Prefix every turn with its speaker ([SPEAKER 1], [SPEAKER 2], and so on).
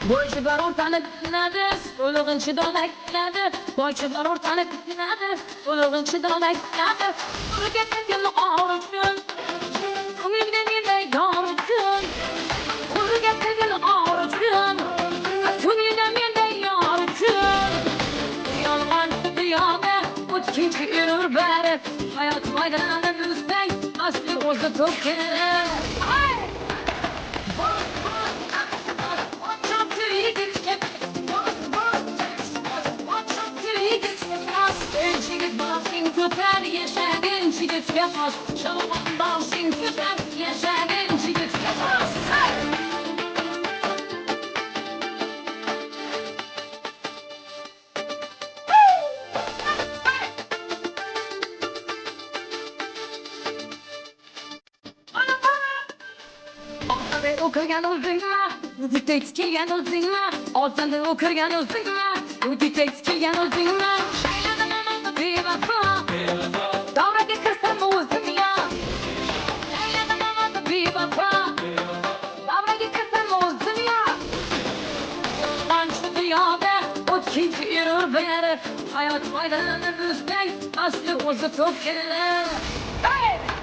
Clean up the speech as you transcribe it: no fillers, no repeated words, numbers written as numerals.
[SPEAKER 1] Boychilar o'rtanib dinadi, ulug'inchi do'lakladi. Boychilar o'rtanib dinadi, ulug'inchi do'lakladi. Urga kelgan og'riqsin, ko'nglimda menday yorsin. Urga kelgan og'riqsin, ko'nglimda menday yorsin. Yolg'on dunyoda o'tkinchi yurur bari, hayot foydalanib o'zbek, asli o'zi to'kkan. Yaşadın şiddet yapmaz, çalmandan sinirden yaşadın şiddet yapmaz. Ortada okurken uzunma, müzik tikilgen uzunma. Ortada okurken uzunma, müzik tikilgen uzunma. Şeyledim ama bir bakma. Davranı kırsam uzun ya. Şeyledim ama bir bakma. Davranı kırsam uzun ya. Lan şu dünyada o kimse yürür beri. Hayat faydalanır üstten, aslı uzun çok gelir. Hey!